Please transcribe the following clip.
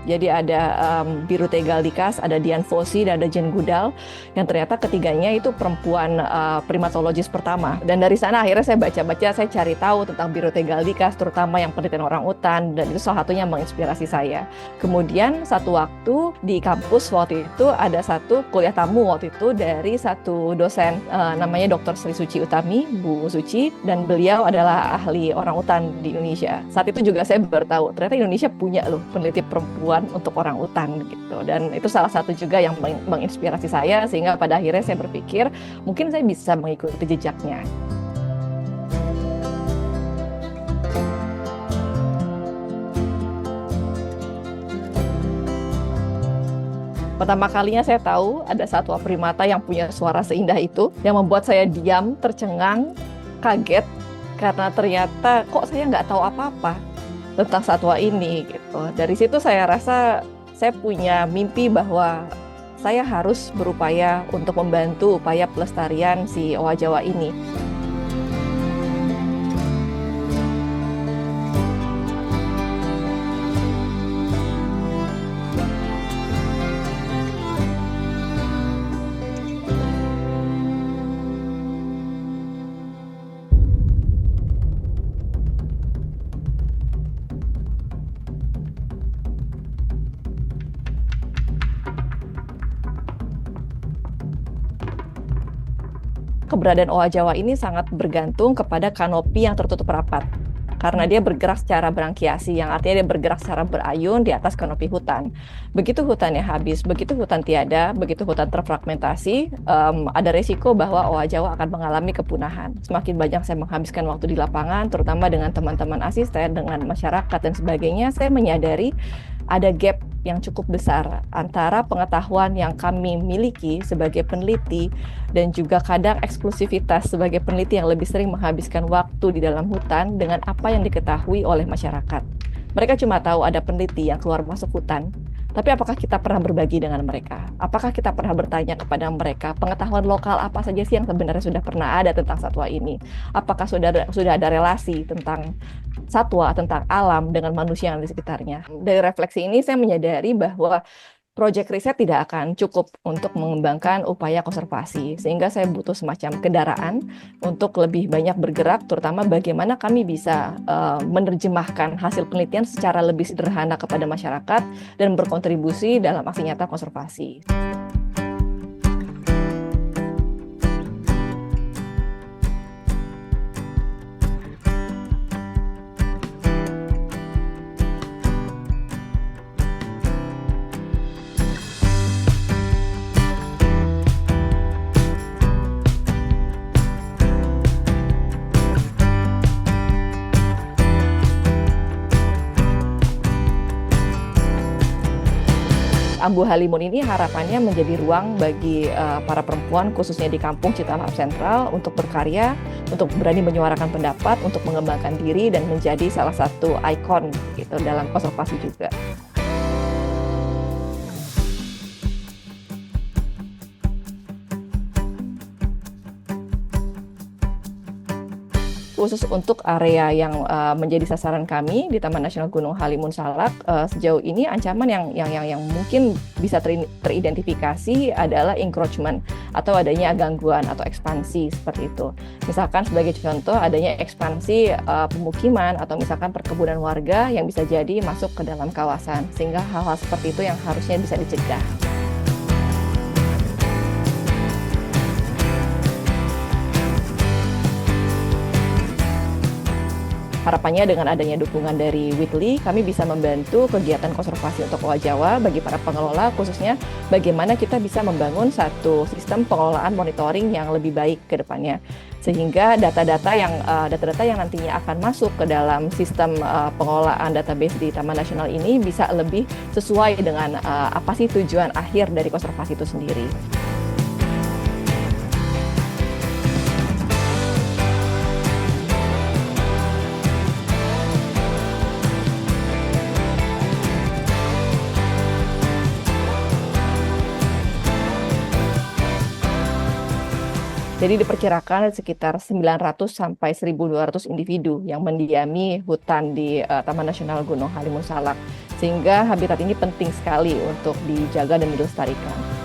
Jadi ada Biru Tegaldikas, ada Dian Fossey, dan ada Jane Goodall, yang ternyata ketiganya itu perempuan primatologis pertama. Dan dari sana akhirnya saya baca-baca, saya cari tahu tentang Biru Tegaldikas, terutama yang penelitian orangutan, dan itu salah satunya menginspirasi saya. Kemudian satu waktu di kampus waktu itu ada satu kuliah tamu waktu itu dari satu dosen namanya Dr. Sri Suci Utami, Bu Suci, dan beliau adalah ahli orangutan di Indonesia. Saat itu juga saya baru tahu, ternyata Indonesia punya loh peneliti perempuan untuk orangutan gitu, dan itu salah satu juga yang menginspirasi saya, sehingga pada akhirnya saya berpikir mungkin saya bisa mengikuti jejaknya. Pertama kalinya saya tahu ada satwa primata yang punya suara seindah itu, yang membuat saya diam, tercengang, kaget, karena ternyata kok saya nggak tahu apa-apa tentang satwa ini gitu. Dari situ saya rasa saya punya mimpi bahwa saya harus berupaya untuk membantu upaya pelestarian si owa Jawa ini. Keberadaan owa Jawa ini sangat bergantung kepada kanopi yang tertutup rapat. Karena dia bergerak secara brankiasi, yang artinya dia bergerak secara berayun di atas kanopi hutan. Begitu hutannya habis, begitu hutan tiada, begitu hutan terfragmentasi, ada resiko bahwa owa Jawa akan mengalami kepunahan. Semakin banyak saya menghabiskan waktu di lapangan, terutama dengan teman-teman asisten, dengan masyarakat dan sebagainya, saya menyadari ada gap yang cukup besar antara pengetahuan yang kami miliki sebagai peneliti dan juga kadang eksklusivitas sebagai peneliti yang lebih sering menghabiskan waktu di dalam hutan dengan apa yang diketahui oleh masyarakat. Mereka cuma tahu ada peneliti yang keluar masuk hutan, tapi apakah kita pernah berbagi dengan mereka? Apakah kita pernah bertanya kepada mereka pengetahuan lokal apa saja sih yang sebenarnya sudah pernah ada tentang satwa ini? Apakah sudah ada relasi tentang satwa, tentang alam dengan manusia yang di sekitarnya? Dari refleksi ini saya menyadari bahwa proyek riset tidak akan cukup untuk mengembangkan upaya konservasi, sehingga saya butuh semacam kendaraan untuk lebih banyak bergerak, terutama bagaimana kami bisa menerjemahkan hasil penelitian secara lebih sederhana kepada masyarakat dan berkontribusi dalam aksi nyata konservasi. Ambu Halimun ini harapannya menjadi ruang bagi para perempuan, khususnya di kampung Citalap Sentral, untuk berkarya, untuk berani menyuarakan pendapat, untuk mengembangkan diri, dan menjadi salah satu ikon gitu dalam konservasi juga. Khusus untuk area yang menjadi sasaran kami di Taman Nasional Gunung Halimun Salak, sejauh ini ancaman yang mungkin bisa teridentifikasi adalah encroachment atau adanya gangguan atau ekspansi seperti itu. Misalkan sebagai contoh adanya ekspansi pemukiman atau misalkan perkebunan warga yang bisa jadi masuk ke dalam kawasan, sehingga hal-hal seperti itu yang harusnya bisa dicegah. Harapannya dengan adanya dukungan dari Whitley, kami bisa membantu kegiatan konservasi untuk Owa Jawa bagi para pengelola, khususnya bagaimana kita bisa membangun satu sistem pengelolaan monitoring yang lebih baik ke depannya. Sehingga data-data yang nantinya akan masuk ke dalam sistem pengelolaan database di Taman Nasional ini bisa lebih sesuai dengan apa sih tujuan akhir dari konservasi itu sendiri. Jadi diperkirakan sekitar 900 sampai 1.200 individu yang mendiami hutan di Taman Nasional Gunung Halimun Salak. Sehingga habitat ini penting sekali untuk dijaga dan dilestarikan.